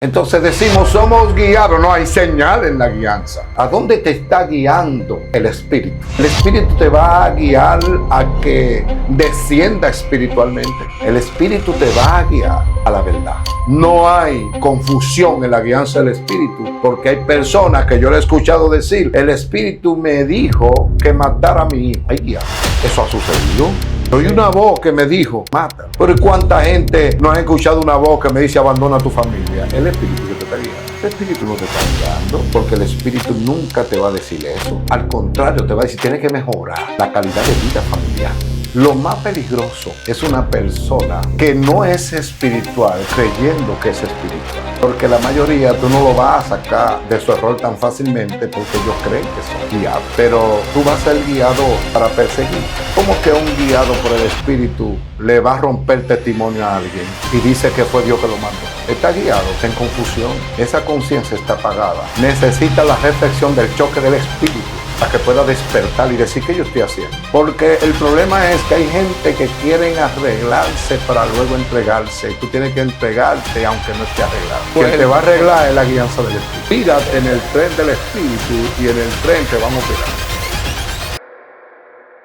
Entonces decimos, somos guiados, no hay señal en la guianza. ¿A dónde te está guiando el Espíritu? El Espíritu te va a guiar a que descienda espiritualmente. El Espíritu te va a guiar a la verdad. No hay confusión en la guianza del Espíritu, porque hay personas que yo le he escuchado decir, el Espíritu me dijo que matara a mi hijo. Hay guiado. ¿Eso ha sucedido? Oí una voz que me dijo, mata. Pero ¿cuánta gente no ha escuchado una voz que me dice, abandona a tu familia? El Espíritu que te está guiando. El Espíritu no te está guiando, porque el Espíritu nunca te va a decir eso. Al contrario, te va a decir, tienes que mejorar la calidad de vida familiar. Lo más peligroso es una persona que no es espiritual creyendo que es espiritual. Porque la mayoría tú no lo vas a sacar de su error tan fácilmente porque ellos creen que son guiados. Pero tú vas a ser guiado para perseguir. ¿Cómo que un guiado por el Espíritu le va a romper testimonio a alguien y dice que fue Dios que lo mandó? Está guiado, está en confusión. Esa conciencia está apagada. Necesita la reflexión del choque del Espíritu para que pueda despertar y decir qué yo estoy haciendo. Porque el problema es que hay gente que quieren arreglarse para luego entregarse. Y tú tienes que entregarte aunque no esté arreglado. Quien te va a arreglar es la guianza del Espíritu. Tírate en el tren del Espíritu y en el tren te vamos a tirar.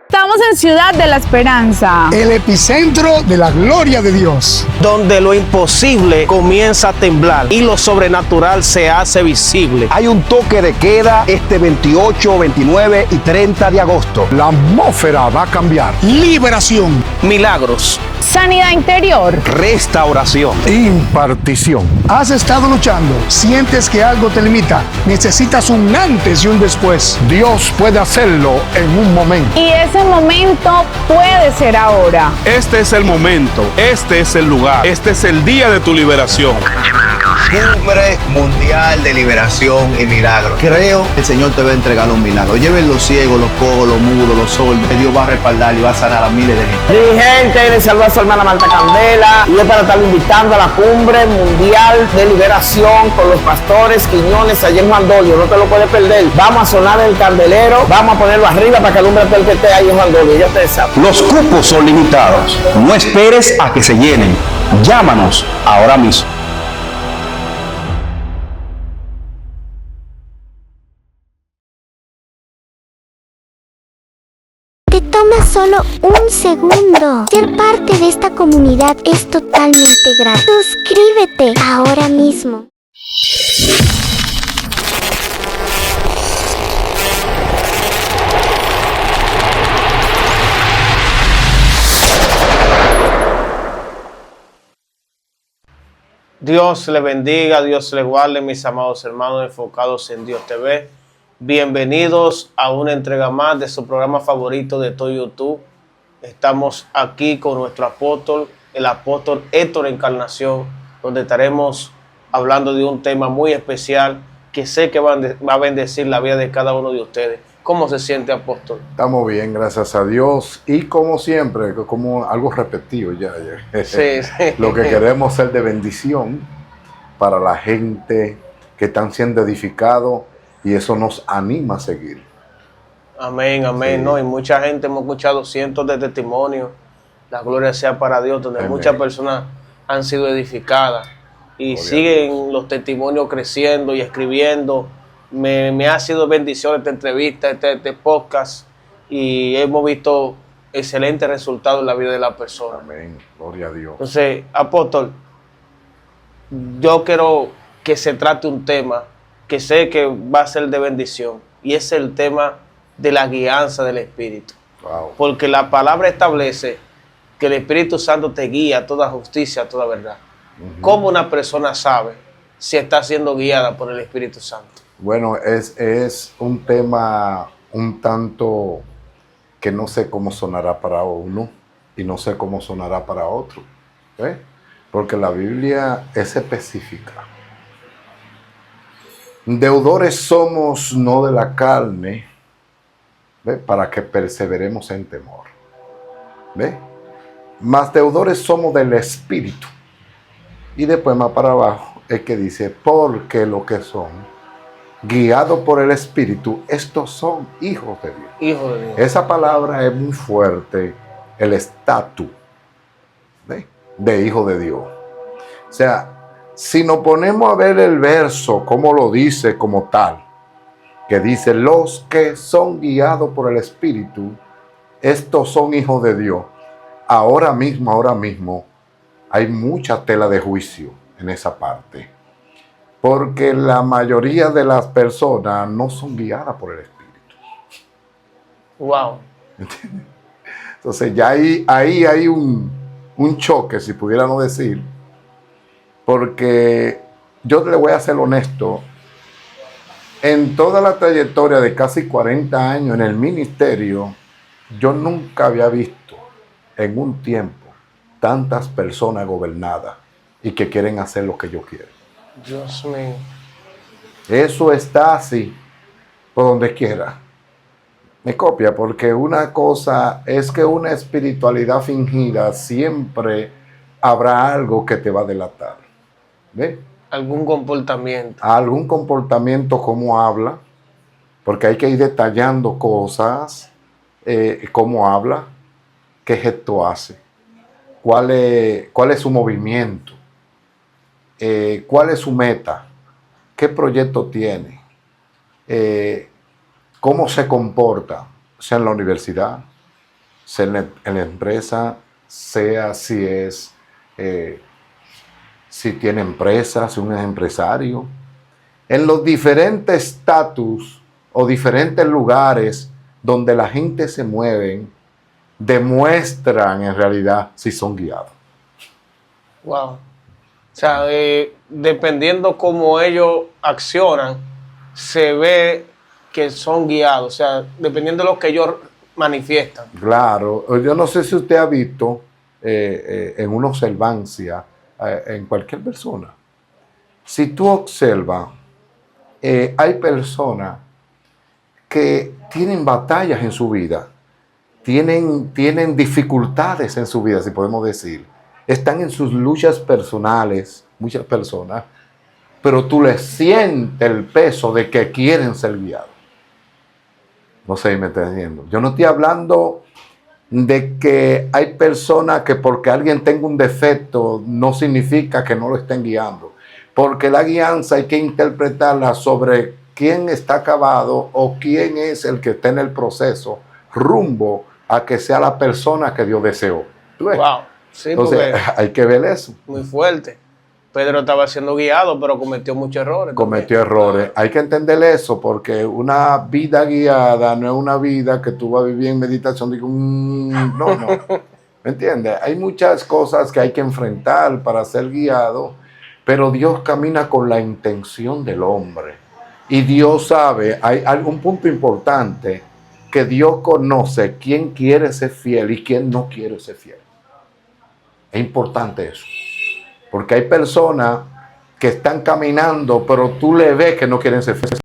Estamos en Ciudad de la Esperanza, el epicentro de la gloria de Dios, donde lo imposible comienza a temblar y lo sobrenatural se hace visible. Hay un toque de queda este 28, 29 y 30 de agosto. La atmósfera va a cambiar. Liberación, milagros, sanidad interior, restauración, impartición. ¿Has estado luchando? ¿Sientes que algo te limita? ¿Necesitas un antes y un después? Dios puede hacerlo en un momento. y ese momento puede ser ahora. Este es el momento, este es el lugar, este es el día de tu liberación. Cumbre Mundial de Liberación y Milagros. Creo que el Señor te va a entregar un milagro. Lleven los ciegos, los cojos, los mudos, los sordos. Dios va a respaldar y va a sanar a miles de gente. Mi gente, les saluda a su hermana Marta Candela y es para estar invitando a la Cumbre Mundial de Liberación con los pastores Quiñones allá en Juan Dolio. No te lo puedes perder. Vamos a sonar el candelero, vamos a ponerlo arriba para que alumbre todo el que esté ahí en Juan Dolio. Ya ustedes saben. Los cupos son limitados. No esperes a que se llenen. Llámanos ahora mismo. Te toma solo un segundo. Ser parte de esta comunidad es totalmente gratis. Suscríbete ahora mismo. Dios le bendiga, Dios le guarde, mis amados hermanos enfocados en Dios TV. Bienvenidos a una entrega más de su programa favorito de todo YouTube. Estamos aquí con nuestro apóstol, el apóstol Héctor Encarnación, donde estaremos hablando de un tema muy especial que sé que va a bendecir la vida de cada uno de ustedes. ¿Cómo se siente, apóstol? Estamos bien, gracias a Dios. Y como siempre, como algo repetido ya. Sí. Lo que queremos es ser de bendición para la gente que están siendo edificados y eso nos anima a seguir. Amén, amén. Sí. No, y mucha gente hemos escuchado cientos de testimonios. La gloria sea para Dios, donde Amén. Muchas personas han sido edificadas y siguen los testimonios creciendo y escribiendo. Me ha sido bendición esta entrevista, este podcast, y hemos visto excelentes resultados en la vida de la persona. Amén, gloria a Dios. Entonces, apóstol, yo quiero que se trate un tema que sé que va a ser de bendición, y es el tema de la guianza del Espíritu. Wow. Porque la palabra establece que el Espíritu Santo te guía a toda justicia, a toda verdad. ¿Cómo una persona sabe si está siendo guiada por el Espíritu Santo? Bueno, es un tema un tanto que no sé cómo sonará para uno y no sé cómo sonará para otro. ¿Eh? Porque la Biblia es específica. Deudores somos no de la carne, ¿ve? Para que perseveremos en temor. ¿Ve? Mas deudores somos del Espíritu. Y después más para abajo es que dice, porque lo que son, guiados por el Espíritu, estos son hijos de Dios. Hijo de Dios. Esa palabra es muy fuerte, el estatus de hijo de Dios. O sea, Si nos ponemos a ver el verso, como lo dice como tal, que dice, los que son guiados por el Espíritu, estos son hijos de Dios. Ahora mismo, hay mucha tela de juicio en esa parte. Porque la mayoría de las personas no son guiadas por el Espíritu. Wow. ¿Entiendes? Entonces ya ahí hay un choque, si pudiéramos decir, porque yo le voy a ser honesto, en toda la trayectoria de casi 40 años en el ministerio, yo nunca había visto en un tiempo tantas personas gobernadas y que quieren hacer lo que yo quiero. Dios mío. Eso está así, por donde quiera. Me copia, porque una cosa es que una espiritualidad fingida siempre habrá algo que te va a delatar. ¿Ve? Algún comportamiento. Algún comportamiento, cómo habla, porque hay que ir detallando cosas, cómo habla, qué gesto hace, cuál es su movimiento, cuál es su meta, qué proyecto tiene, cómo se comporta, sea en la universidad, sea en la empresa, sea si tiene empresa, si uno es empresario. En los diferentes estatus o diferentes lugares donde la gente se mueve, demuestran en realidad si son guiados. Wow. O sea, dependiendo cómo ellos accionan, se ve que son guiados. O sea, dependiendo de lo que ellos manifiestan. Claro, yo no sé si usted ha visto en una observancia en cualquier persona. Si tú observas, hay personas que tienen batallas en su vida, tienen dificultades en su vida, si podemos decir. Están en sus luchas personales, muchas personas, pero tú les sientes el peso de que quieren ser guiados. No sé si me está diciendo. Yo no estoy hablando de que hay personas que porque alguien tenga un defecto no significa que no lo estén guiando. Porque la guianza hay que interpretarla sobre quién está acabado o quién es el que está en el proceso rumbo a que sea la persona que Dios deseó. ¿Tú ves? Wow. Sí, entonces hay que ver eso. Muy fuerte. Pedro estaba siendo guiado, pero cometió muchos errores. Cometió errores. Hay que entender eso, porque una vida guiada no es una vida que tú vas a vivir en meditación. Digo, no. ¿Me entiendes? Hay muchas cosas que hay que enfrentar para ser guiado, pero Dios camina con la intención del hombre. Y Dios sabe, hay algún punto importante, que Dios conoce quién quiere ser fiel y quién no quiere ser fiel. Es importante eso. Porque hay personas que están caminando, pero tú le ves que no quieren ser fieles.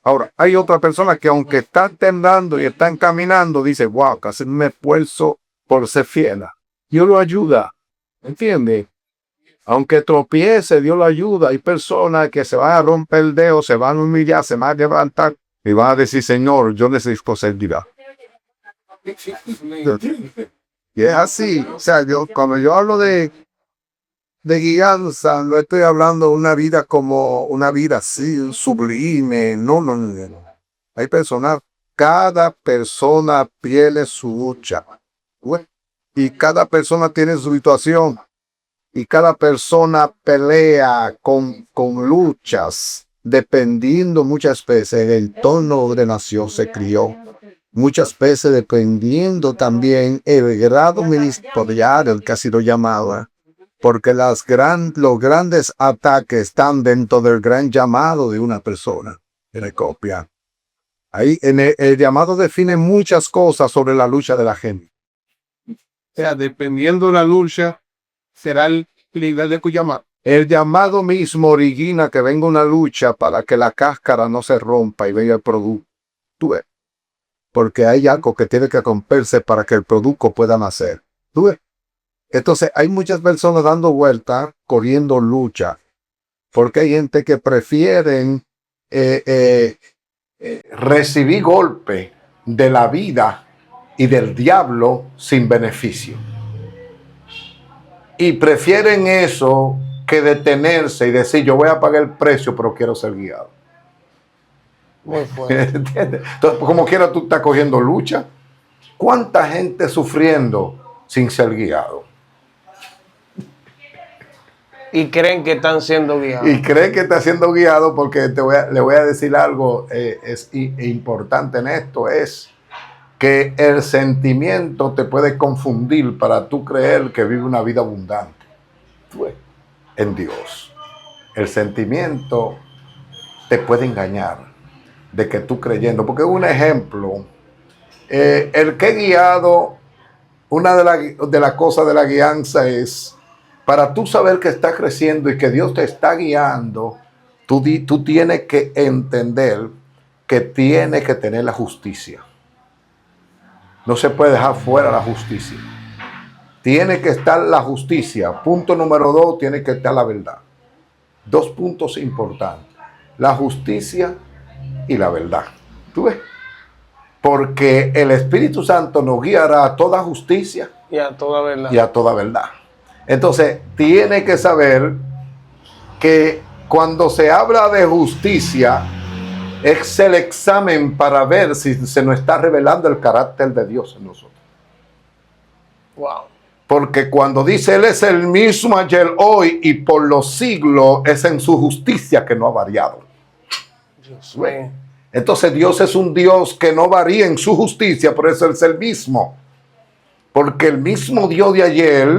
Ahora, hay otras personas que aunque están tendando y están caminando, dicen, wow, que hacen un esfuerzo por ser fiel. Dios lo ayuda, ¿entiendes? Aunque tropiece, Dios lo ayuda. Hay personas que se van a romper el dedo, se van a humillar, se van a levantar y van a decir, Señor, yo necesito ser guiado. Y es así. O sea, cuando yo hablo de guianza, no estoy hablando de una vida como una vida así, sublime. No. Hay personas, cada persona tiene su lucha. Y cada persona tiene su situación. Y cada persona pelea con luchas, dependiendo muchas veces del entorno donde nació, se crió. Muchas veces dependiendo también el grado ministerial, el que ha sido llamado. Porque los grandes ataques están dentro del gran llamado de una persona. En el copia. Ahí el llamado define muchas cosas sobre la lucha de la gente. O sea, dependiendo de la lucha, será el nivel de tu llamado. El llamado mismo origina que venga una lucha para que la cáscara no se rompa y venga el producto. ¿Tú ves? Porque hay algo que tiene que romperse para que el producto pueda nacer. ¿Tú ves? Entonces hay muchas personas dando vueltas, corriendo lucha, porque hay gente que prefieren recibir golpe de la vida y del diablo sin beneficio. Y prefieren eso que detenerse y decir, yo voy a pagar el precio, pero quiero ser guiado. Muy fuerte. ¿Entiendes? Entonces, como quiera, tú estás cogiendo lucha. ¿Cuánta gente sufriendo sin ser guiado? Y creen que están siendo guiados. Y cree que está siendo guiado porque le voy a decir algo importante en esto, es que el sentimiento te puede confundir para tú creer que vive una vida abundante en Dios. El sentimiento te puede engañar de que tú creyendo, porque un ejemplo, el que guiado, una de las cosas de la guianza es, para tú saber que estás creciendo y que Dios te está guiando, tú tienes que entender que tienes que tener la justicia. No se puede dejar fuera la justicia. Tiene que estar la justicia. Punto número 2, tiene que estar la verdad. 2 puntos importantes. La justicia y la verdad. ¿Tú ves? Porque el Espíritu Santo nos guiará a toda justicia Y a toda verdad. y a toda verdad. Entonces, tiene que saber que cuando se habla de justicia, es el examen para ver si se nos está revelando el carácter de Dios en nosotros. Wow. Porque cuando dice Él es el mismo ayer, hoy y por los siglos, es en su justicia que no ha variado. Dios mío. Entonces Dios es un Dios que no varía en su justicia, por eso Él es el mismo. Porque el mismo Dios de ayer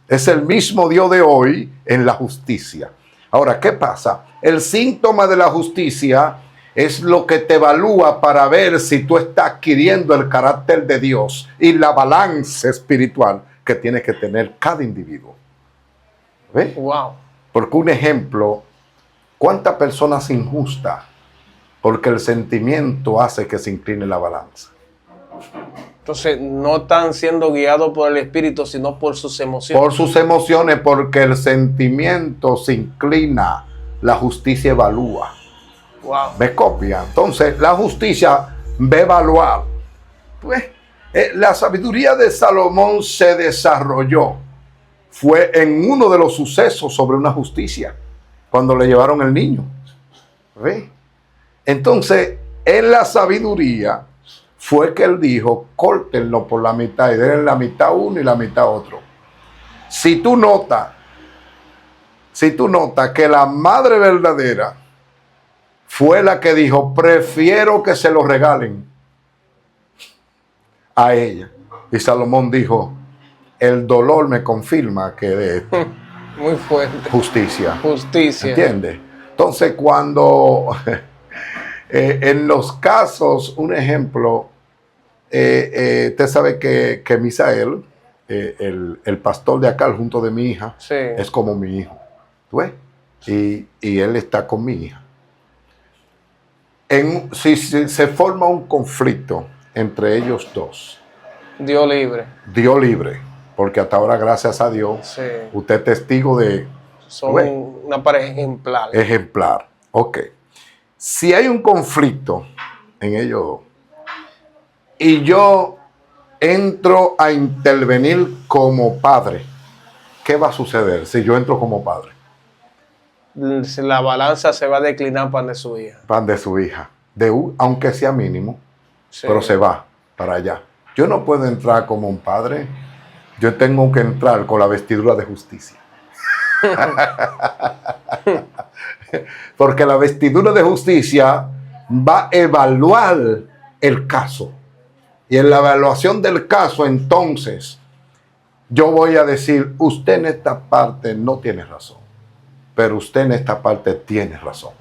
es el mismo Dios de hoy en la justicia. Ahora, ¿qué pasa? El síntoma de la justicia es lo que te evalúa para ver si tú estás adquiriendo el carácter de Dios y la balanza espiritual que tiene que tener cada individuo. ¿Ve? Wow. Porque un ejemplo, ¿cuántas personas injustas? Porque el sentimiento hace que se incline la balanza. Entonces, no están siendo guiados por el Espíritu, sino por sus emociones. Por sus emociones, porque el sentimiento se inclina, la justicia evalúa. Wow. ¿Me copia? Entonces, la justicia va a evaluar. Pues, la sabiduría de Salomón se desarrolló. Fue en uno de los sucesos sobre una justicia, cuando le llevaron el niño. ¿Ve? Entonces, en la sabiduría fue que él dijo, córtenlo por la mitad y denle la mitad uno y la mitad otro. Si tú notas que la madre verdadera fue la que dijo, prefiero que se lo regalen a ella. Y Salomón dijo, el dolor me confirma que de esto, Muy fuerte. justicia. Justicia. ¿Entiendes? Entonces, cuando en los casos, un ejemplo, usted sabe que Misael, el pastor de acá, junto de mi hija, Sí. es como mi hijo. ¿Tú ves? Y él está con mi hija. Si se forma un conflicto entre ellos dos, Dios libre. Dios libre, porque hasta ahora, gracias a Dios, Sí. usted es testigo de Son Bueno. una pareja ejemplar. ejemplar. Ok. Si hay un conflicto en ellos dos, y yo entro a intervenir como padre, ¿qué va a suceder si yo entro como padre? La balanza se va a declinar para de su hija. Pan de su hija, aunque sea mínimo, Sí. pero se va para allá. Yo no puedo entrar como un padre, yo tengo que entrar con la vestidura de justicia. Porque la vestidura de justicia va a evaluar el caso. Y en la evaluación del caso, entonces, yo voy a decir, usted en esta parte no tiene razón, pero usted en esta parte tiene razón.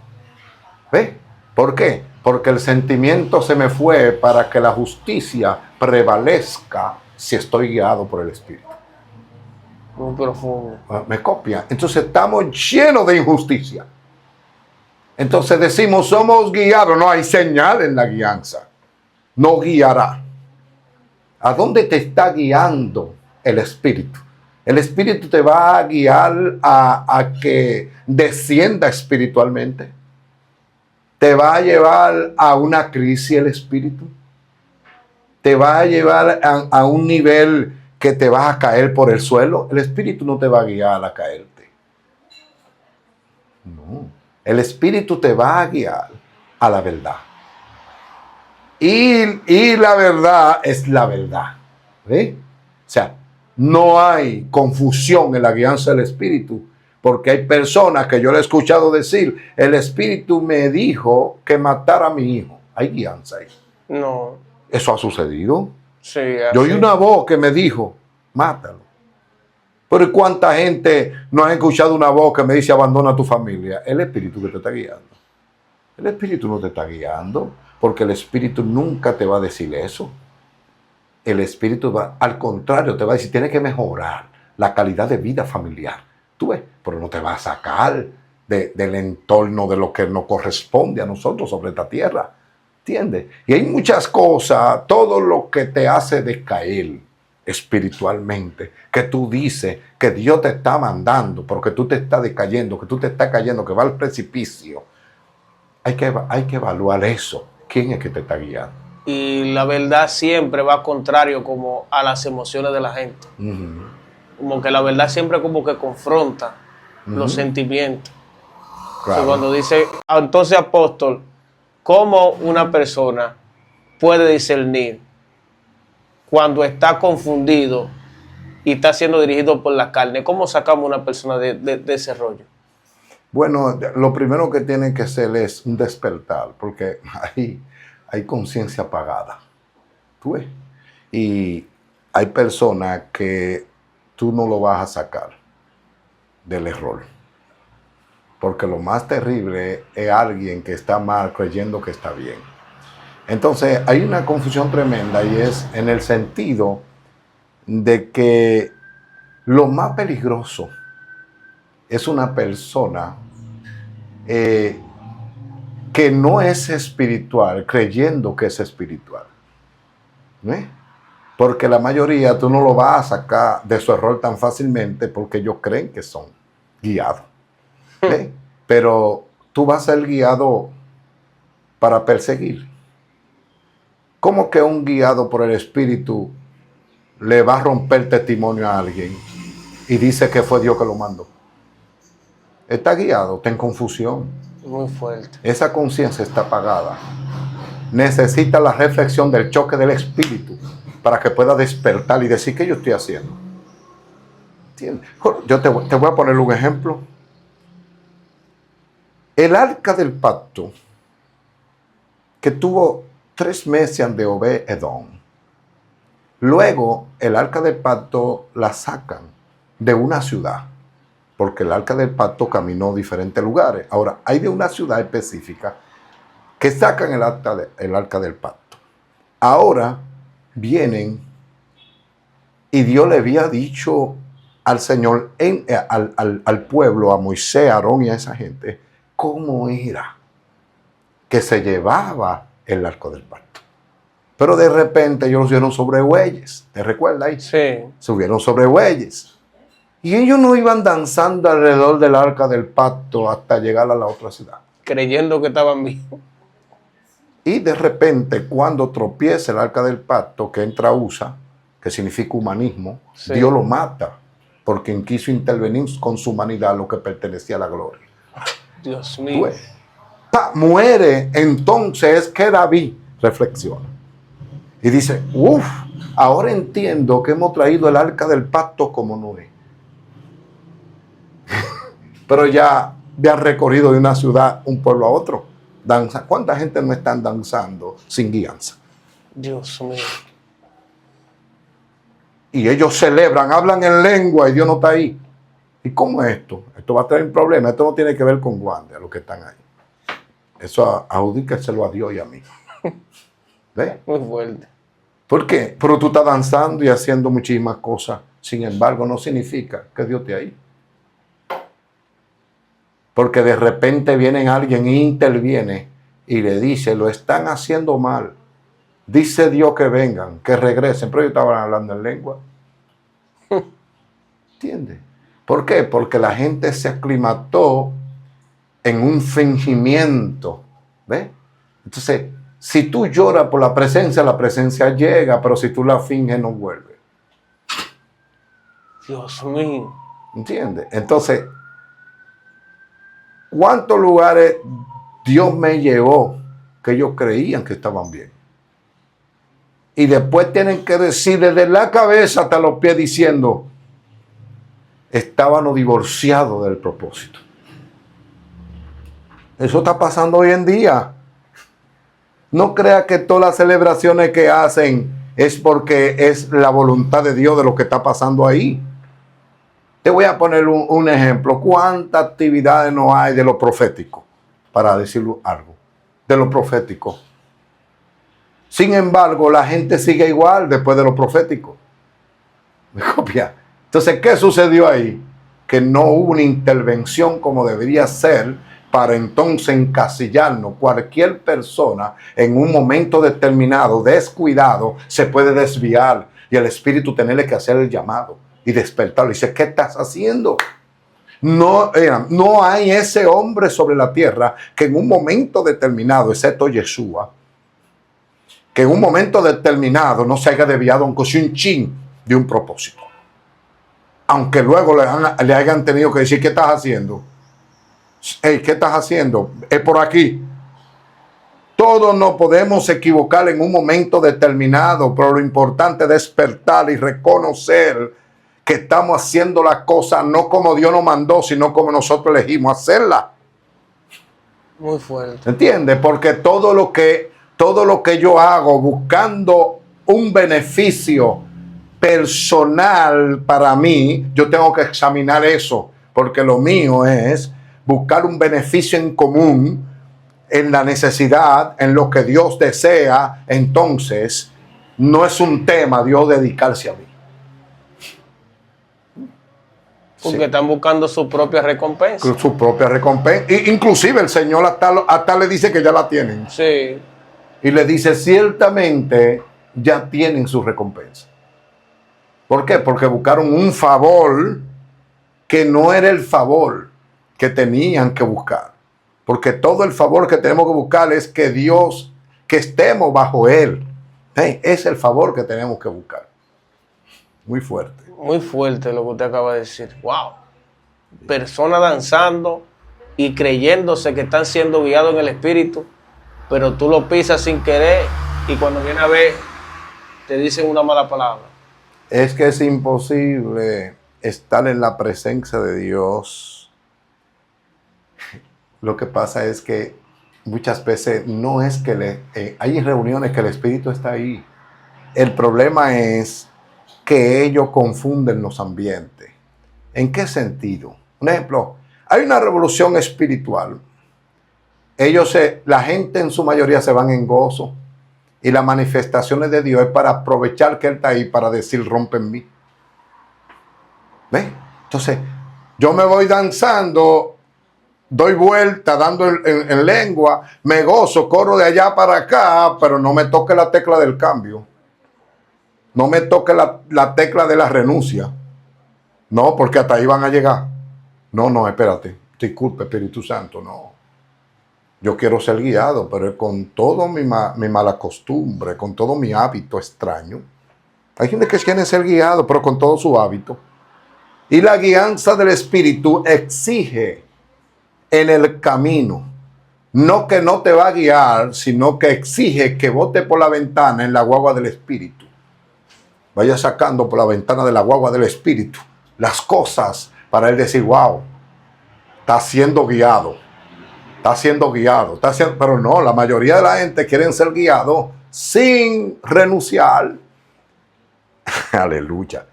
¿Ve? ¿Por qué? Porque el sentimiento se me fue para que la justicia prevalezca si estoy guiado por el Espíritu. Muy profundo. ¿Me copia? Entonces estamos llenos de injusticia. Entonces decimos, somos guiados. No hay señal en la guianza. No guiará. ¿A dónde te está guiando el Espíritu? El Espíritu te va a guiar a que descienda espiritualmente. Te va a llevar a una crisis el Espíritu. Te va a llevar a un nivel que te vas a caer por el suelo. El Espíritu no te va a guiar a caerte. No. El Espíritu te va a guiar a la verdad. Y la verdad es la verdad. ¿Ve? O sea, no hay confusión en la guianza del Espíritu, porque hay personas que yo le he escuchado decir, el Espíritu me dijo que matara a mi hijo. Hay guianza ahí. No. Eso ha sucedido. Sí, Yo así. oí una voz que me dijo, mátalo. Pero ¿y cuánta gente no ha escuchado una voz que me dice, abandona a tu familia? El Espíritu que te está guiando. El Espíritu no te está guiando, porque el Espíritu nunca te va a decir eso. El Espíritu va, al contrario, te va a decir, tienes que mejorar la calidad de vida familiar. Tú ves, pero no te va a sacar del entorno de lo que nos corresponde a nosotros sobre esta tierra. ¿Entiendes? Y hay muchas cosas, todo lo que te hace decaer espiritualmente, que tú dices que Dios te está mandando, porque tú te estás decayendo, que tú te estás cayendo, que va al precipicio. Hay que evaluar eso. ¿Quién es que te está guiando? Y la verdad siempre va contrario como a las emociones de la gente. Como que la verdad siempre como que confronta los sentimientos. Claro. So, cuando dice, entonces apóstol, ¿cómo una persona puede discernir cuando está confundido y está siendo dirigido por la carne? ¿Cómo sacamos a una persona de ese rollo? Bueno, lo primero que tiene que hacer es un despertar, porque hay conciencia apagada. ¿Tú ves? Y hay personas que tú no lo vas a sacar del error. Porque lo más terrible es alguien que está mal creyendo que está bien. Entonces hay una confusión tremenda, y es en el sentido de que lo más peligroso es una persona que no es espiritual creyendo que es espiritual. ¿Ves? Porque la mayoría tú no lo vas a sacar de su error tan fácilmente, porque ellos creen que son guiados. ¿Ves? Pero tú vas a ser guiado para perseguir. ¿Cómo que un guiado por el Espíritu le va a romper testimonio a alguien y dice que fue Dios que lo mandó? Está guiado, está en confusión. Muy fuerte. Esa conciencia está apagada. Necesita la reflexión del choque del Espíritu para que pueda despertar y decir, ¿qué yo estoy haciendo? ¿Entiendes? Yo te voy a poner un ejemplo. El arca del pacto, que tuvo 3 meses de Obed-Edom. Luego, el arca del pacto la sacan de una ciudad, porque el arca del pacto caminó a diferentes lugares. Ahora, hay de una ciudad específica que sacan el arca del pacto. Ahora vienen y Dios le había dicho al Señor, al pueblo, a Moisés, a Aarón y a esa gente, cómo era que se llevaba el arca del pacto. Pero de repente ellos lo subieron sobre bueyes. ¿Te recuerdas ahí? Sí. Subieron sobre bueyes. Y ellos no iban danzando alrededor del arca del pacto hasta llegar a la otra ciudad. Creyendo que estaban vivos. Y de repente, cuando tropieza el arca del pacto, que entra USA, que significa humanismo, Sí. Dios lo mata, porque quien quiso intervenir con su humanidad lo que pertenecía a la gloria. Dios mío. Pues, muere, entonces que David reflexiona y dice, ahora entiendo que hemos traído el arca del pacto como Noé. Pero ya han recorrido de una ciudad, un pueblo a otro. Danza. ¿Cuánta gente no están danzando sin guianza? Dios mío. Y ellos celebran, hablan en lengua y Dios no está ahí. ¿Y cómo es esto? Esto va a traer un problema. Esto no tiene que ver con guantes, a los que están ahí. Eso adjudíqueselo a Dios y a mí. ¿Ves? Muy fuerte. ¿Por qué? Pero tú estás danzando y haciendo muchísimas cosas. Sin embargo, no significa que Dios esté ahí. Porque de repente viene alguien e interviene y le dice, lo están haciendo mal. Dice Dios que vengan, que regresen. Pero ellos estaban hablando en lengua. ¿Entiendes? ¿Por qué? Porque la gente se aclimató en un fingimiento. ¿Ves? Entonces, si tú lloras por la presencia llega, pero si tú la finges, no vuelve. Dios mío. ¿Entiendes? Entonces, ¿Cuántos lugares Dios me llevó que ellos creían que estaban bien? Y después tienen que decir desde la cabeza hasta los pies diciendo, estaban divorciados del propósito. Eso está pasando hoy en día. No crea que todas las celebraciones que hacen es porque es la voluntad de Dios de lo que está pasando ahí. Te voy a poner un ejemplo. ¿Cuántas actividades no hay de lo profético? Para decirlo algo. De lo profético. Sin embargo, la gente sigue igual después de lo profético. ¿Me copia? Entonces, ¿qué sucedió ahí? Que no hubo una intervención como debería ser para entonces encasillarnos. Cualquier persona en un momento determinado, descuidado, se puede desviar y el Espíritu tenerle que hacer el llamado y despertarlo. Y dice, ¿qué estás haciendo? No hay ese hombre sobre la tierra que en un momento determinado, excepto Yeshua, que en un momento determinado no se haya desviado aunque sea un chin de un propósito. Aunque luego le hayan tenido que decir, ¿qué estás haciendo? Hey, ¿qué estás haciendo? Es por aquí. Todos nos podemos equivocar en un momento determinado, pero lo importante es despertar y reconocer que estamos haciendo la cosa no como Dios nos mandó, sino como nosotros elegimos hacerla. Muy fuerte. ¿Entiendes? Porque todo lo que yo hago buscando un beneficio personal para mí, yo tengo que examinar eso, porque lo mío es buscar un beneficio en común, en la necesidad, en lo que Dios desea. Entonces, no es un tema Dios dedicarse a mí. Porque Sí. están buscando su propia recompensa. Su propia recompensa. Inclusive el Señor hasta le dice que ya la tienen. Sí. Y le dice, ciertamente ya tienen su recompensa. ¿Por qué? Porque buscaron un favor que no era el favor que tenían que buscar. Porque todo el favor que tenemos que buscar es que Dios, que estemos bajo Él. Es el favor que tenemos que buscar. Muy fuerte. Muy fuerte lo que usted acaba de decir. Wow. Personas danzando y creyéndose que están siendo guiados en el Espíritu, pero tú lo pisas sin querer y cuando viene a ver te dicen una mala palabra. Es que es imposible estar en la presencia de Dios. Lo que pasa es que muchas veces no es que hay reuniones que el Espíritu está ahí. El problema es que ellos confunden los ambientes. ¿En qué sentido? Un ejemplo, hay una revolución espiritual. La gente en su mayoría se van en gozo. Y las manifestaciones de Dios es para aprovechar que Él está ahí para decir, rompe en mí. ¿Ves? Entonces, yo me voy danzando, doy vuelta, dando en lengua, me gozo, corro de allá para acá, pero no me toque la tecla del cambio. No me toque la tecla de la renuncia. No, porque hasta ahí van a llegar. No, espérate. Disculpe, Espíritu Santo, no. Yo quiero ser guiado, pero con todo mi mala costumbre, con todo mi hábito extraño. Hay gente que quiere ser guiado, pero con todo su hábito. Y la guianza del Espíritu exige en el camino. No que no te va a guiar, sino que exige que bote por la ventana en la guagua del Espíritu. Vaya sacando por la ventana de la guagua del Espíritu las cosas para él decir, wow, está siendo guiado. Está siendo guiado. Pero no, la mayoría de la gente quieren ser guiados sin renunciar. Aleluya.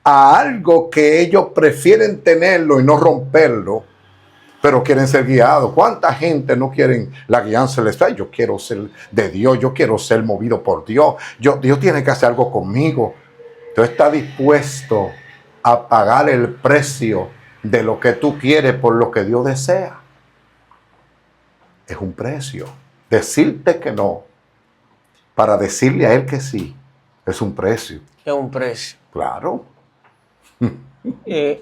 A algo que ellos prefieren tenerlo y no romperlo, pero quieren ser guiados. ¿Cuánta gente no quieren la guianza celestial? Yo quiero ser de Dios, yo quiero ser movido por Dios. Dios tiene que hacer algo conmigo. Tú estás dispuesto a pagar el precio de lo que tú quieres por lo que Dios desea. Es un precio. Decirte que no para decirle a Él que sí es un precio. Es un precio. Claro.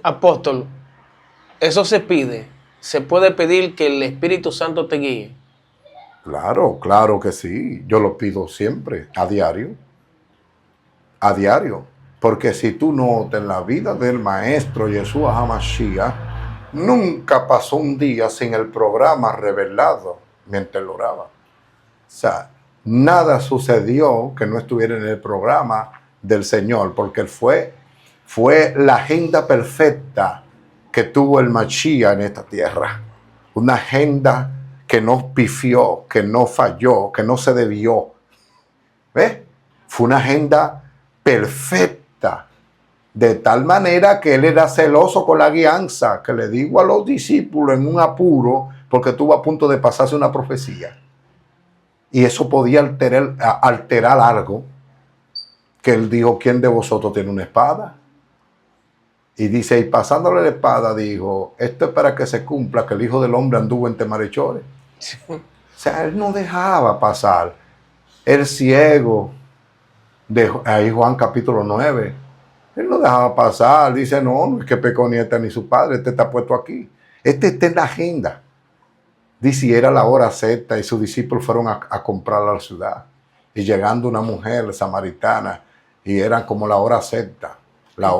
Apóstol, eso se pide. Se puede pedir que el Espíritu Santo te guíe. Claro que sí. Yo lo pido siempre, a diario. A diario. Porque si tú notas en la vida del Maestro Yeshua HaMashiach, nunca pasó un día sin el programa revelado mientras él oraba. O sea, nada sucedió que no estuviera en el programa del Señor, porque él fue la agenda perfecta que tuvo el Mashiach en esta tierra. Una agenda que no pifió, que no falló, que no se debió. ¿Ves? Fue una agenda perfecta, de tal manera que él era celoso con la guianza, que le dijo a los discípulos en un apuro, porque estuvo a punto de pasarse una profecía. Y eso podía alterar algo, que él dijo, ¿quién de vosotros tiene una espada? Y dice, y pasándole la espada, dijo, esto es para que se cumpla que el Hijo del Hombre anduvo entre malhechores. O sea, él no dejaba pasar. El ciego, ahí Juan capítulo 9, él no dejaba pasar. Dice, no es que pecó ni este ni su padre, este está puesto aquí. Este está en la agenda. Dice, y era la hora sexta y sus discípulos fueron a comprar a la ciudad. Y llegando una mujer samaritana, y eran como la hora sexta,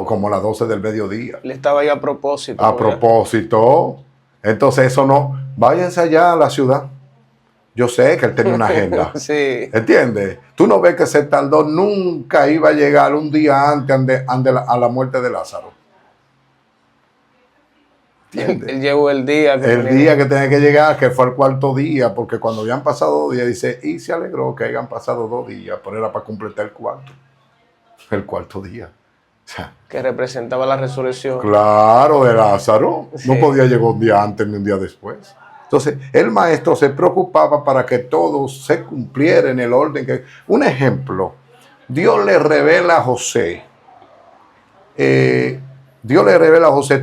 como las 12 del mediodía. Él estaba ahí a propósito. A propósito. Entonces eso no, váyanse allá a la ciudad. Yo sé que él tenía una agenda. Sí. ¿Entiendes? Tú no ves que se tardó, nunca iba a llegar un día antes a la muerte de Lázaro. ¿Entiendes? Él llegó el día que tenía que llegar, que fue el cuarto día, porque cuando habían pasado 2 días, dice, y se alegró que hayan pasado 2 días, pero era para completar el cuarto día. O sea, que representaba la resurrección. Claro, de Lázaro. Sí. No podía llegar un día antes ni un día después. Entonces, el maestro se preocupaba para que todo se cumpliera en el orden que... Un ejemplo, Dios le revela a José,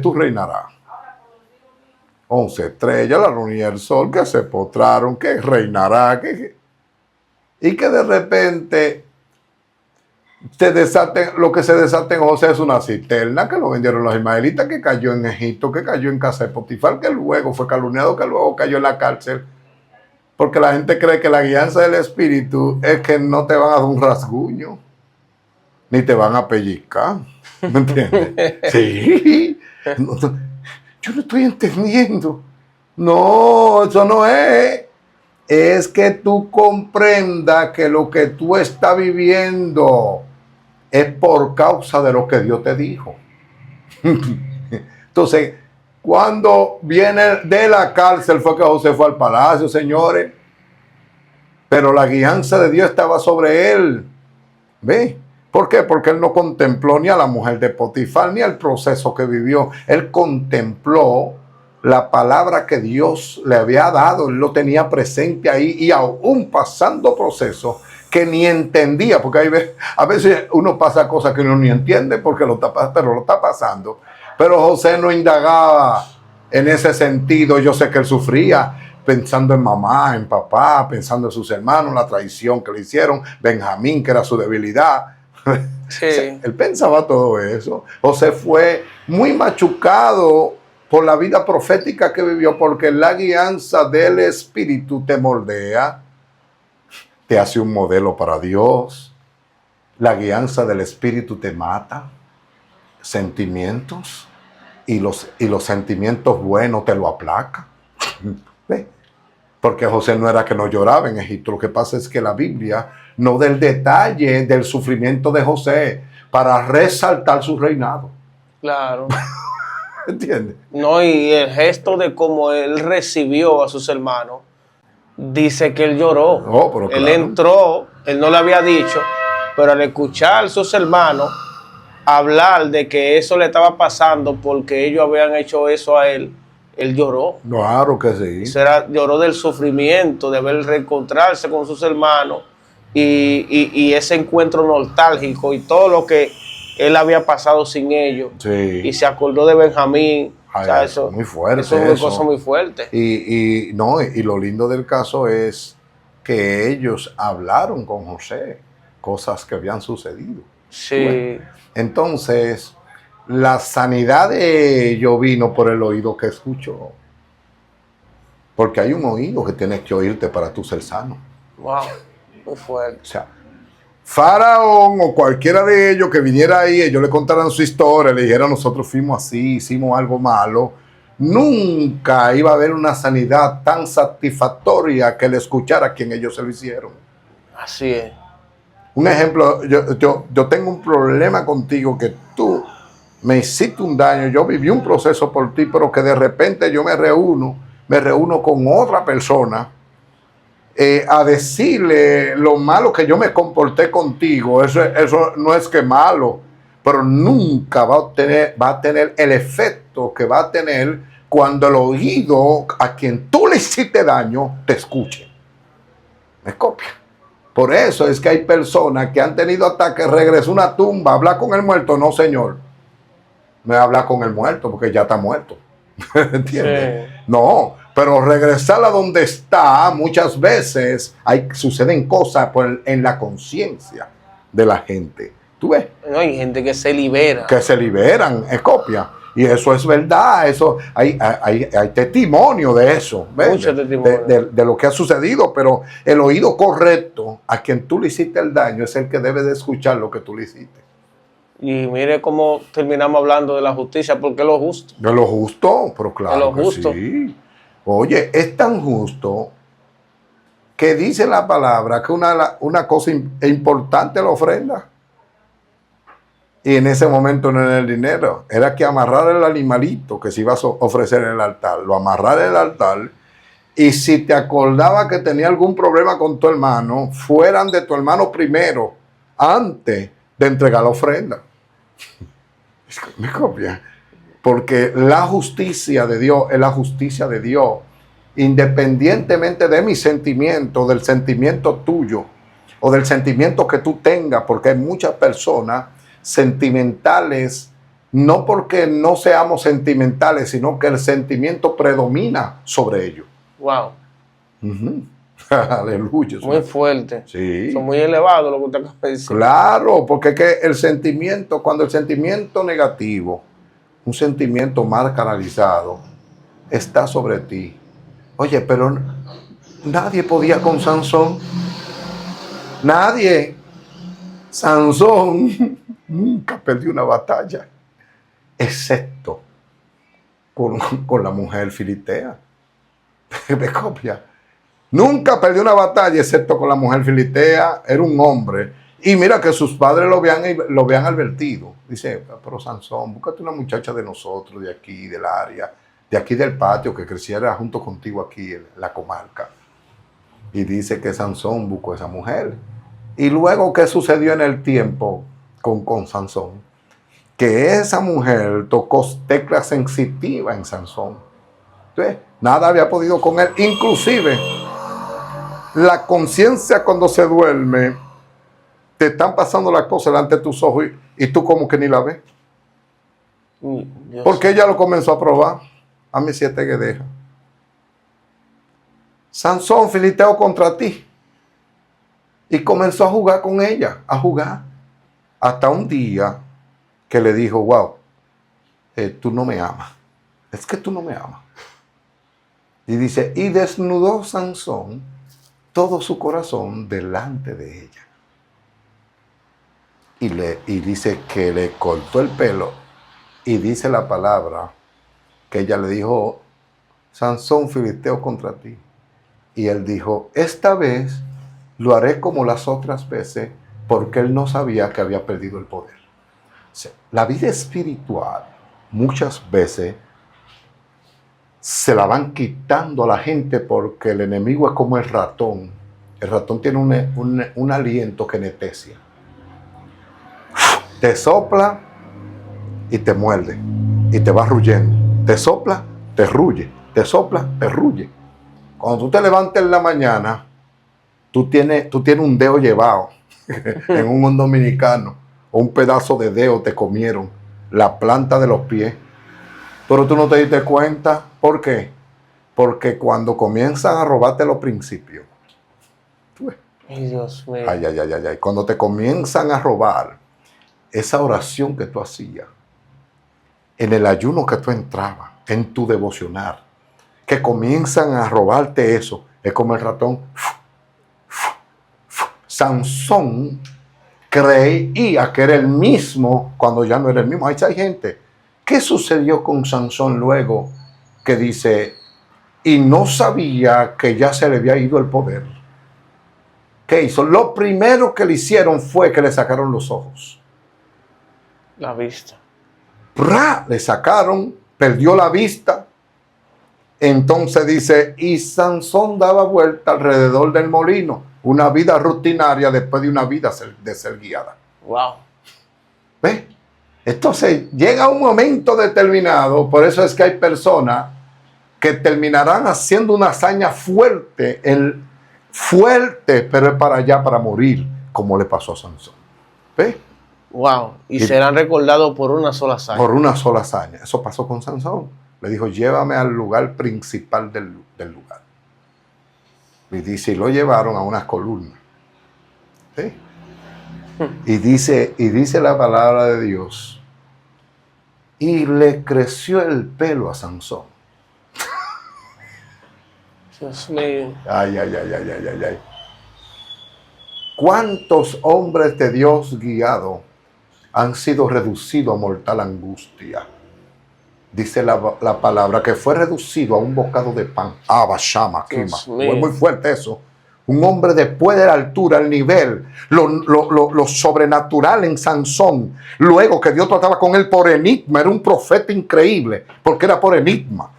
tú reinarás. 11 estrellas, la luna y el sol, que se postraron, que reinará, y que de repente lo que se desata en José es una cisterna que lo vendieron los ismaelitas, que cayó en Egipto, que cayó en casa de Potifar, que luego fue calumniado, que luego cayó en la cárcel. Porque la gente cree que la guianza del Espíritu es que no te van a dar un rasguño, ni te van a pellizcar. ¿Me entiendes? Sí. Yo no estoy entendiendo. No, eso no es. Es que tú comprendas que lo que tú estás viviendo es por causa de lo que Dios te dijo. Entonces, cuando viene de la cárcel fue que José fue al palacio, señores. Pero la guianza de Dios estaba sobre él. ¿Ve? ¿Por qué? Porque él no contempló ni a la mujer de Potifar, ni al proceso que vivió. Él contempló la palabra que Dios le había dado. Él lo tenía presente ahí, y aún pasando procesos que ni entendía, porque a veces uno pasa cosas que uno ni entiende porque pero lo está pasando. Pero José no indagaba en ese sentido. Yo sé que él sufría pensando en mamá, en papá, pensando en sus hermanos, la traición que le hicieron, Benjamín, que era su debilidad. Sí. O sea, él pensaba todo eso. José fue muy machucado por la vida profética que vivió, porque la guianza del Espíritu te moldea, te hace un modelo para Dios. La guianza del Espíritu te mata sentimientos, y los sentimientos buenos te lo aplaca. ¿Ve? Porque José no era que no lloraba en Egipto. Lo que pasa es que la Biblia no da el detalle del sufrimiento de José para resaltar su reinado. Claro. ¿Entiendes? No, y el gesto de cómo él recibió a sus hermanos, dice que él lloró. Oh, pero él claro. entró, él no le había dicho, pero al escuchar a sus hermanos hablar de que eso le estaba pasando porque ellos habían hecho eso a él, él lloró. Claro que sí. Lloró del sufrimiento, de ver reencontrarse con sus hermanos y ese encuentro nostálgico y todo lo que él había pasado sin ellos. Sí. Y se acordó de Benjamín. Ay, o sea, eso, muy fuerte. Eso es una cosa muy fuerte. Y lo lindo del caso es que ellos hablaron con José cosas que habían sucedido. Sí. Bueno, entonces, la sanidad de ellos vino por el oído que escuchó. Porque hay un oído que tienes que oírte para tú ser sano. Wow, muy fuerte. O sea, Faraón o cualquiera de ellos que viniera ahí, ellos le contaran su historia, le dijeran, nosotros fuimos así, hicimos algo malo. nunca iba a haber una sanidad tan satisfactoria que le escuchara a quien ellos se lo hicieron. Así es. Un ejemplo, yo tengo un problema contigo que tú me hiciste un daño, yo viví un proceso por ti, pero que de repente yo me reúno con otra persona a decirle lo malo que yo me comporté contigo. Eso no es que malo, pero nunca va a tener el efecto que va a tener cuando el oído a quien tú le hiciste daño te escuche. ¿Me copia? Por eso es que hay personas que han tenido hasta que regresar a una tumba, hablar con el muerto. No, señor, no es hablar con el muerto porque ya está muerto. ¿Entiendes? Sí. No, pero regresar a donde está, muchas veces suceden cosas en la conciencia de la gente. ¿Tú ves? No, hay gente que se libera. Que se liberan, es copia. Y eso es verdad, eso hay testimonio de eso. ¿Ves? Mucho testimonio. De lo que ha sucedido, pero el oído correcto a quien tú le hiciste el daño es el que debe de escuchar lo que tú le hiciste. Y mire cómo terminamos hablando de la justicia, porque es lo justo. De lo justo, pero claro de lo justo. Que sí. Oye, es tan justo que dice la palabra que una cosa importante es la ofrenda. Y en ese momento no era el dinero, era que amarrar el animalito que se iba a ofrecer en el altar, lo amarrar en el altar, y si te acordaba que tenía algún problema con tu hermano, fueran de tu hermano primero, antes de entregar la ofrenda. ¿Me copia? Porque la justicia de Dios es la justicia de Dios, independientemente de mi sentimiento, del sentimiento tuyo, o del sentimiento que tú tengas, porque hay muchas personas sentimentales, no porque no seamos sentimentales, sino que el sentimiento predomina sobre ellos. Wow. Aleluya. Muy fuerte. Sí. Son muy elevados lo que usted acaba de decir. Claro, porque es que el sentimiento, cuando el sentimiento negativo, un sentimiento mal canalizado, está sobre ti. Oye, pero nadie podía con Sansón. Nadie. Sansón nunca perdió una batalla, excepto con la mujer filistea. ¿Me copia? Nunca perdió una batalla, excepto con la mujer filistea. Era un hombre. Y mira que sus padres lo habían advertido. Dice, pero Sansón, búscate una muchacha de nosotros, de aquí, del área, de aquí del patio, que creciera junto contigo aquí en la comarca. Y dice que Sansón buscó a esa mujer. Y luego, ¿qué sucedió en el tiempo con Sansón? Que esa mujer tocó teclas sensitivas en Sansón. Entonces, nada había podido con él. Inclusive, la conciencia cuando se duerme, te están pasando las cosas delante de tus ojos y tú como que ni la ves. Porque ella lo comenzó a probar. A mis 7 guedejas. Sansón, filisteo contra ti. Y comenzó a jugar con ella, a jugar. Hasta un día que le dijo, wow, tú no me amas. Es que tú no me amas. Y dice, y desnudó Sansón todo su corazón delante de ella. Y dice que le cortó el pelo. Y dice la palabra que ella le dijo, Sansón, filisteo contra ti. Y él dijo, esta vez lo haré como las otras veces, porque él no sabía que había perdido el poder. O sea, la vida espiritual muchas veces se la van quitando a la gente porque el enemigo es como el ratón. El ratón tiene un aliento que anestesia. Te sopla y te muerde y te va ruyendo. Te sopla, te ruye. Te sopla, te ruye. Cuando tú te levantas en la mañana, tú tienes un dedo llevado en un dominicano, o un pedazo de dedo te comieron, la planta de los pies, pero tú no te diste cuenta. ¿Por qué? Porque cuando comienzan a robarte los principios, ¿tú ves? Ay, Dios mío. Ay. Cuando te comienzan a robar esa oración que tú hacías, en el ayuno que tú entrabas, en tu devocional, que comienzan a robarte eso, es como el ratón. Sansón creía que era el mismo cuando ya no era el mismo. Ahí hay gente. ¿Qué sucedió con Sansón luego que dice, y no sabía que ya se le había ido el poder. ¿Qué hizo? Lo primero que le hicieron fue que le sacaron los ojos. La vista. ¡Pra! Le sacaron, perdió la vista. Entonces dice, y Sansón daba vuelta alrededor del molino, una vida rutinaria después de una vida de ser guiada. Wow. ¿Ves? Entonces llega un momento determinado, por eso es que hay personas que terminarán haciendo una hazaña fuerte, pero es para allá, para morir, como le pasó a Sansón. ¿Ves? Wow. Y serán recordados por una sola hazaña. Por una sola hazaña. Eso pasó con Sansón. Le dijo, llévame al lugar principal del lugar. Y dice, y lo llevaron a unas columnas. ¿Sí? Y dice la palabra de Dios, y le creció el pelo a Sansón. Dios mío. Ay. ¿Cuántos hombres de Dios guiados han sido reducidos a mortal angustia? Dice la palabra que fue reducido a un bocado de pan. Abashama, Kima. Fue muy fuerte eso. Un hombre después de la altura, el nivel, lo sobrenatural en Sansón. Luego que Dios trataba con él por enigma. Era un profeta increíble, porque era por enigma.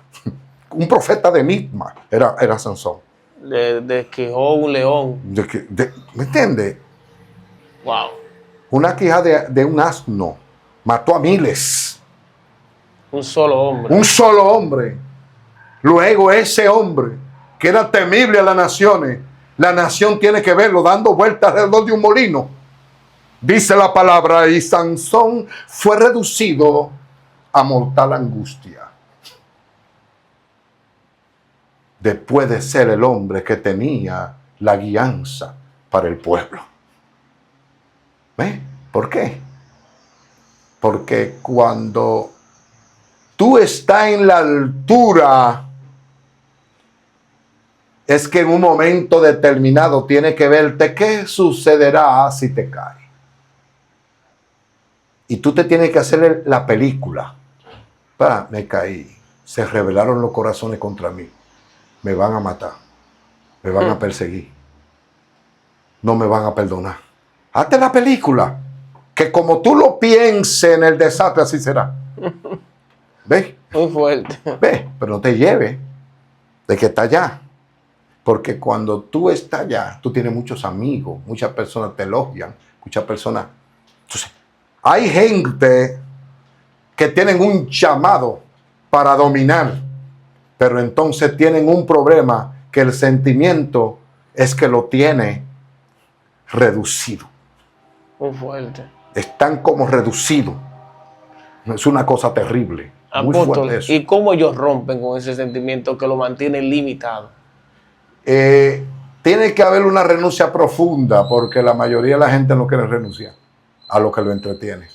Un profeta de enigma era Sansón. Desquijó un león. ¿Me entiendes? Wow. Una quija de un asno mató a miles. Un solo hombre. Un solo hombre. Luego ese hombre, que era temible a las naciones, la nación tiene que verlo dando vueltas alrededor de un molino. Dice la palabra, y Sansón fue reducido a mortal angustia. Después de ser el hombre que tenía la guianza para el pueblo. ¿Ves? ¿Por qué? Porque cuando tú estás en la altura, es que en un momento determinado tiene que verte qué sucederá si te caes. Y tú te tienes que hacer la película. Me caí. Se rebelaron los corazones contra mí. Me van a matar. Me van a perseguir. No me van a perdonar. Hazte la película. Que como tú lo pienses en el desastre, así será. ¿Ves? Muy fuerte. ¿Ves? Pero no te lleves de que está allá. Porque cuando tú estás allá, tú tienes muchos amigos, muchas personas te elogian, muchas personas. Entonces, hay gente que tienen un llamado para dominar, pero entonces tienen un problema que el sentimiento es que lo tiene reducido. Muy fuerte. Están como reducidos. Es una cosa terrible. Muy Apóstol, fuerte eso. ¿y cómo ellos rompen con ese sentimiento que lo mantiene limitado? Tiene que haber una renuncia profunda, porque la mayoría de la gente no quiere renunciar a lo que lo entretiene.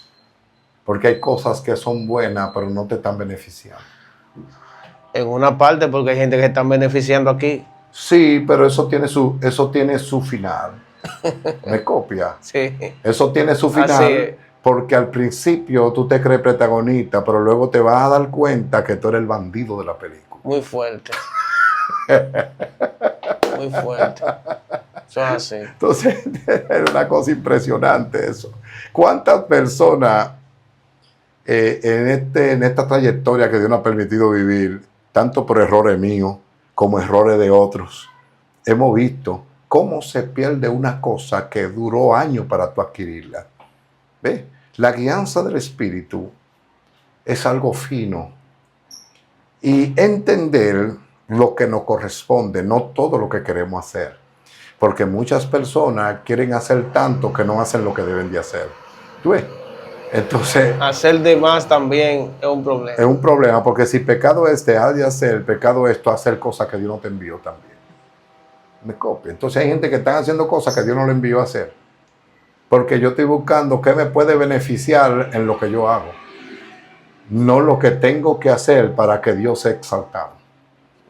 Porque hay cosas que son buenas, pero no te están beneficiando. En una parte, porque hay gente que están beneficiando aquí. Sí, pero eso tiene su final. ¿Me copia? Sí. Eso tiene su Así final, es. porque al principio tú te crees protagonista, pero luego te vas a dar cuenta que tú eres el bandido de la película. Muy fuerte. Muy fuerte. Eso es así. Entonces, es una cosa impresionante eso. ¿Cuántas personas en esta trayectoria que Dios nos ha permitido vivir, tanto por errores míos como errores de otros, hemos visto cómo se pierde una cosa que duró años para tú adquirirla? ¿Ves? La guianza del Espíritu es algo fino. Y entender lo que nos corresponde, no todo lo que queremos hacer. Porque muchas personas quieren hacer tanto que no hacen lo que deben de hacer. ¿Tú ves? Entonces, hacer de más también es un problema. es un problema, porque si pecado es dejar de hacer, pecado es tú hacer cosas que Dios no te envió también. Me copia. Entonces hay gente que están haciendo cosas que Dios no le envió a hacer. Porque yo estoy buscando qué me puede beneficiar en lo que yo hago. No lo que tengo que hacer para que Dios sea exaltado.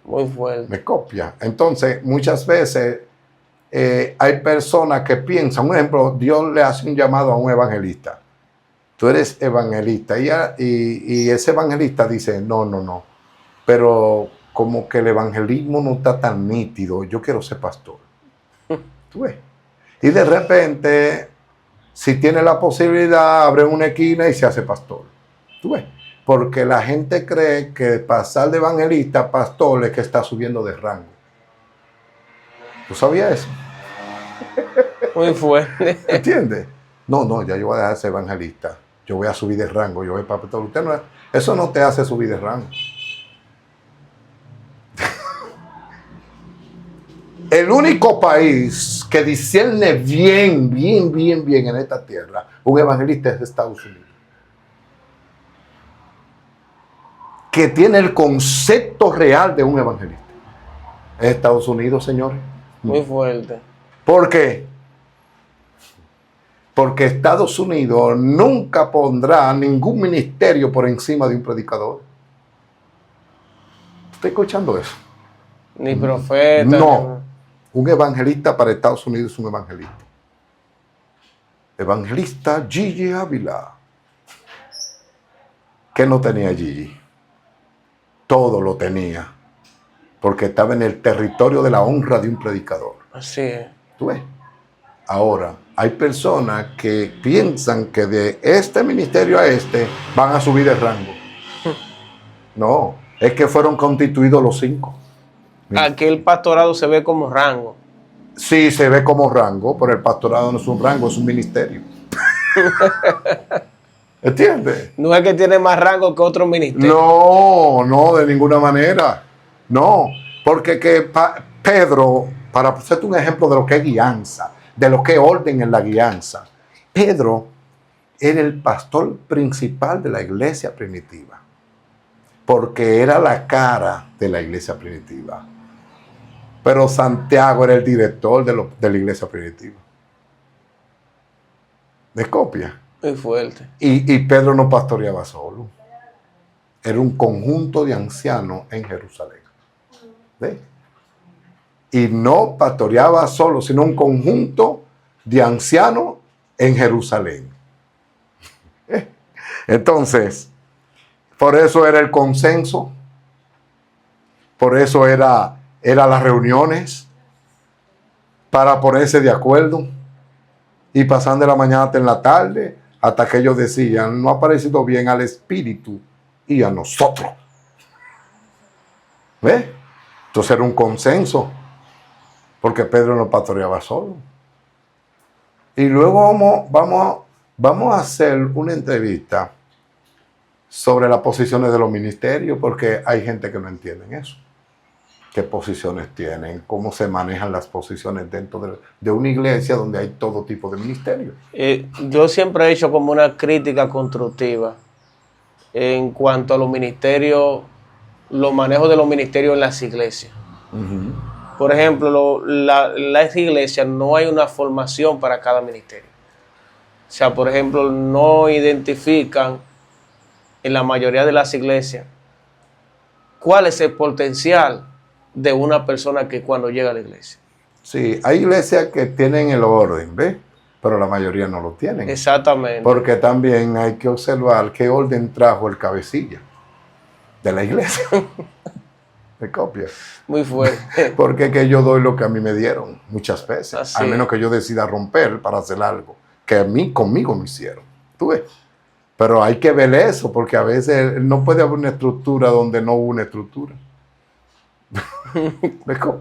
Muy fuerte. Me copia. Entonces, muchas veces hay personas que piensan, un ejemplo, Dios le hace un llamado a un evangelista. Tú eres evangelista. Y ese evangelista dice, no. pero como que el evangelismo no está tan nítido. Yo quiero ser pastor. ¿Tú ves? Y de repente, si tiene la posibilidad, abre una esquina y se hace pastor. ¿Tú ves? Porque la gente cree que pasar de evangelista a pastor es que está subiendo de rango. ¿Tú sabías eso? Muy fuerte. ¿Entiendes? No, ya yo voy a dejar de ser evangelista. Yo voy a subir de rango. Yo voy para pastor. Usted no, eso no te hace subir de rango. El único país que discierne bien en esta tierra un evangelista es Estados Unidos. Que tiene el concepto real de un evangelista. Es Estados Unidos, señores. Muy fuerte. ¿Por qué? Porque Estados Unidos nunca pondrá ningún ministerio por encima de un predicador. ¿Está escuchando eso? Ni profeta. No. Un evangelista para Estados Unidos es un evangelista. Evangelista Gigi Ávila. ¿Qué no tenía Gigi? Todo lo tenía. Porque estaba en el territorio de la honra de un predicador. Así es. ¿Tú ves? Ahora, hay personas que piensan que de este ministerio a este van a subir de rango. No, es que fueron constituidos los 5. Aquí el pastorado se ve como rango. Sí, se ve como rango, pero el pastorado no es un rango, es un ministerio. ¿Entiendes? No es que tiene más rango que otro ministerio. No, de ninguna manera. No, porque Pedro, para hacerte un ejemplo de lo que es guianza, de lo que es orden en la guianza, Pedro era el pastor principal de la iglesia primitiva, porque era la cara de la iglesia primitiva. Pero Santiago era el director de la iglesia primitiva. ¿Me copia? Muy fuerte. Y Pedro no pastoreaba solo. Era un conjunto de ancianos en Jerusalén. ¿Ves? Y no pastoreaba solo, sino un conjunto de ancianos en Jerusalén. Entonces, por eso era el consenso, por eso era las reuniones, para ponerse de acuerdo, y pasan de la mañana hasta en la tarde, hasta que ellos decían, no ha parecido bien al Espíritu y a nosotros. ¿Ves? Entonces era un consenso, porque Pedro no pastoreaba solo. Y luego vamos a hacer una entrevista sobre las posiciones de los ministerios, porque hay gente que no entiende eso. ¿Qué posiciones tienen? ¿Cómo se manejan las posiciones dentro de una iglesia donde hay todo tipo de ministerios? Yo siempre he hecho como una crítica constructiva en cuanto a los ministerios, los manejos de los ministerios en las iglesias. Por ejemplo, las iglesias no hay una formación para cada ministerio. O sea, por ejemplo, no identifican en la mayoría de las iglesias cuál es el potencial de una persona que cuando llega a la iglesia. Sí, hay iglesias que tienen el orden, ¿ves? Pero la mayoría no lo tienen. Exactamente. Porque también hay que observar qué orden trajo el cabecilla de la iglesia. ¿Me copias? Muy fuerte. Porque es que yo doy lo que a mí me dieron muchas veces. Así Al menos que yo decida romper para hacer algo que a mí, conmigo me hicieron. ¿Tú ves? Pero hay que ver eso, porque a veces no puede haber una estructura donde no hubo una estructura.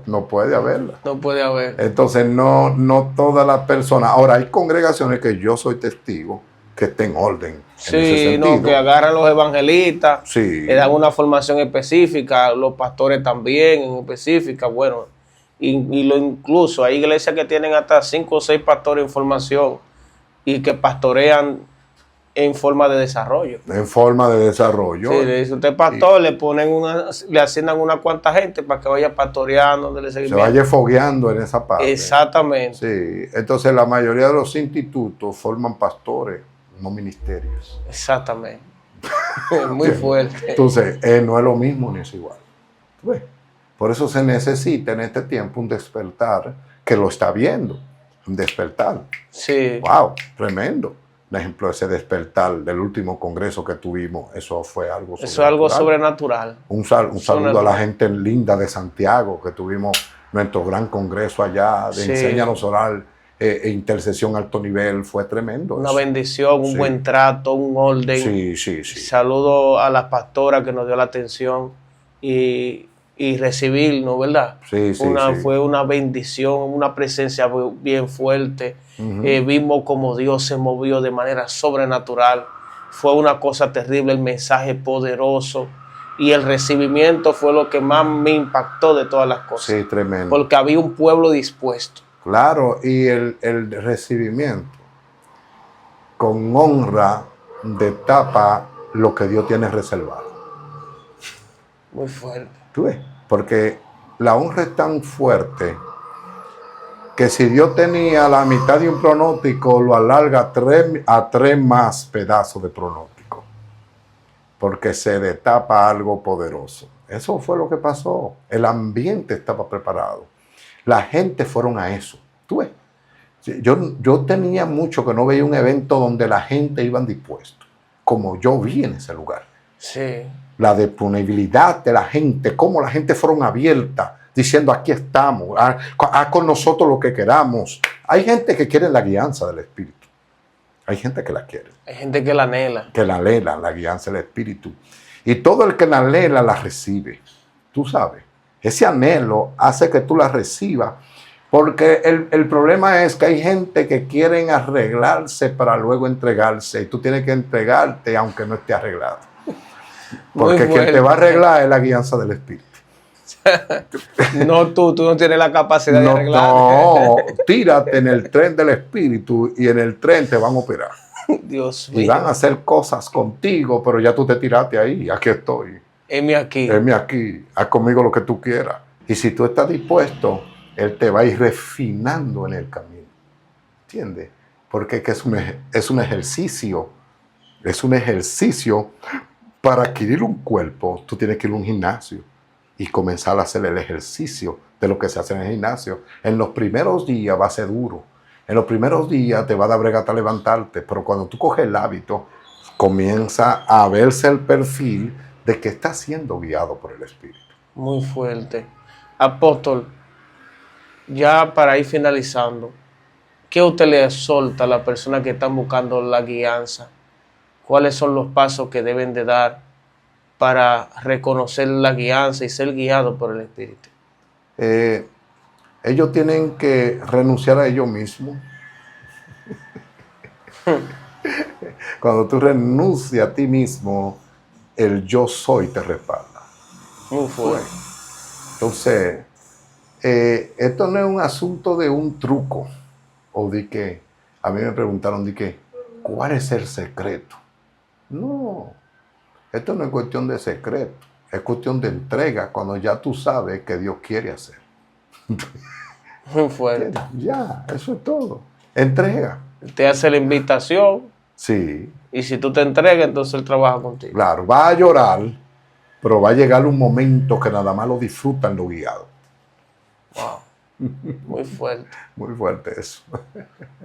No puede haberla. No puede haber. Entonces no todas las personas. Ahora hay congregaciones que yo soy testigo que estén en orden. Sí, en ese sentido. no, que agarran los evangelistas, Sí. le dan una formación específica, los pastores también en específica, bueno, incluso hay iglesias que tienen hasta 5 o 6 pastores en formación y que pastorean en forma de desarrollo. En forma de desarrollo. Sí, le dice usted es pastor, le asignan una cuanta gente para que vaya pastoreando, donde le se vaya fogueando en esa parte. Exactamente. Sí, entonces la mayoría de los institutos forman pastores, no ministerios. Exactamente. Muy fuerte. Entonces, no es lo mismo ni es igual. ¿Tú ves? Por eso se necesita en este tiempo un despertar que lo está viendo. Un despertar. Sí. ¡Wow! Tremendo. Por ejemplo, ese despertar del último congreso que tuvimos, eso fue algo sobrenatural. Eso es algo sobrenatural. Un saludo a la gente linda de Santiago, que tuvimos nuestro gran congreso allá de Enséñanos a Orar e Intercesión Alto Nivel. Fue tremendo. Una eso. bendición, un buen trato, un orden. Sí. Saludo a la pastora que nos dio la atención y recibirnos, ¿verdad? Sí. Fue una bendición, una presencia bien fuerte. Vimos como Dios se movió de manera sobrenatural. Fue una cosa terrible, el mensaje poderoso. Y el recibimiento fue lo que más me impactó de todas las cosas. Sí, tremendo. Porque había un pueblo dispuesto. Claro, y el recibimiento con honra destapa lo que Dios tiene reservado. Muy fuerte. ¿Tú ves? Porque la honra es tan fuerte que si Dios tenía la mitad de un pronóstico, lo alarga a tres más pedazos de pronóstico. Porque se destapa algo poderoso. Eso fue lo que pasó. El ambiente estaba preparado. La gente fueron a eso. ¿Tú ves? Yo tenía mucho que no veía un evento donde la gente iba dispuesta, como yo vi en ese lugar. Sí. La disponibilidad de la gente, cómo la gente fueron abiertas, diciendo aquí estamos, haz con nosotros lo que queramos. Hay gente que quiere la guianza del Espíritu. Hay gente que la quiere. Hay gente que la anhela. Que la anhela, la guianza del Espíritu. Y todo el que la anhela, la recibe. Tú sabes. Ese anhelo hace que tú la recibas. Porque el problema es que hay gente que quieren arreglarse para luego entregarse. Y tú tienes que entregarte aunque no esté arreglado. Porque quien te va a arreglar es la guianza del Espíritu. No tú no tienes la capacidad de arreglar. No, tírate en el tren del Espíritu y en el tren te van a operar. Dios mío. Y van a hacer cosas contigo, pero ya tú te tiraste ahí. Aquí estoy. Heme aquí. Heme aquí. Haz conmigo lo que tú quieras. Y si tú estás dispuesto, Él te va a ir refinando en el camino. ¿Entiendes? Porque es un ejercicio. Es un ejercicio. Para adquirir un cuerpo, tú tienes que ir a un gimnasio y comenzar a hacer el ejercicio de lo que se hace en el gimnasio. En los primeros días va a ser duro. En los primeros días te va a dar bregata levantarte, pero cuando tú coges el hábito, comienza a verse el perfil de que está siendo guiado por el Espíritu. Muy fuerte. Apóstol, ya para ir finalizando, ¿qué usted le exhorta a las personas que están buscando la guianza? ¿Cuáles son los pasos que deben de dar para reconocer la guianza y ser guiados por el Espíritu? Ellos tienen que renunciar a ellos mismos. Cuando tú renuncias a ti mismo, el yo soy te respalda. Muy fuerte. Entonces, esto no es un asunto de un truco. O de que, a mí me preguntaron de que, ¿cuál es el secreto? No, esto no es cuestión de secreto, es cuestión de entrega cuando ya tú sabes que Dios quiere hacer. Muy fuerte. Ya, eso es todo. Entrega. Te hace la invitación. Sí. Y si tú te entregas, entonces Él trabaja contigo. Claro, va a llorar, pero va a llegar un momento que nada más lo disfrutan los guiados. Wow. Muy fuerte. Muy fuerte eso.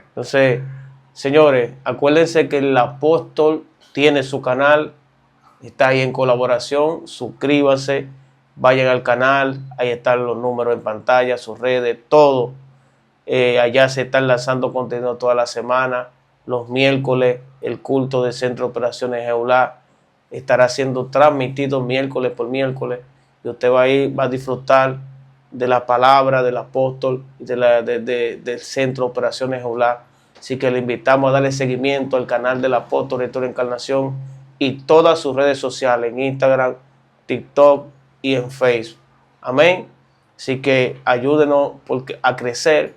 Entonces, señores, acuérdense que el apóstol tiene su canal, está ahí en colaboración, suscríbanse, vayan al canal, ahí están los números en pantalla, sus redes, todo. Allá se están lanzando contenido toda la semana, los miércoles, el culto de Centro de Operaciones Jeulá estará siendo transmitido miércoles por miércoles, y usted va a disfrutar de la palabra del apóstol y del Centro de Operaciones Jeulá. Así que le invitamos a darle seguimiento al canal del apóstol Héctor Encarnación y todas sus redes sociales, en Instagram, TikTok y en Facebook. Amén. Así que ayúdenos a crecer.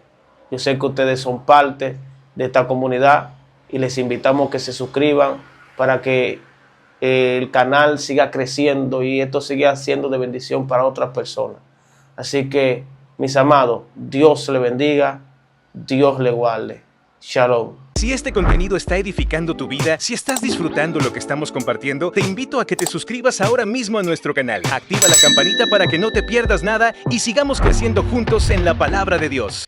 Yo sé que ustedes son parte de esta comunidad y les invitamos a que se suscriban para que el canal siga creciendo y esto siga siendo de bendición para otras personas. Así que, mis amados, Dios le bendiga, Dios le guarde. Shalom. Si este contenido está edificando tu vida, si estás disfrutando lo que estamos compartiendo, te invito a que te suscribas ahora mismo a nuestro canal. Activa la campanita para que no te pierdas nada y sigamos creciendo juntos en la palabra de Dios.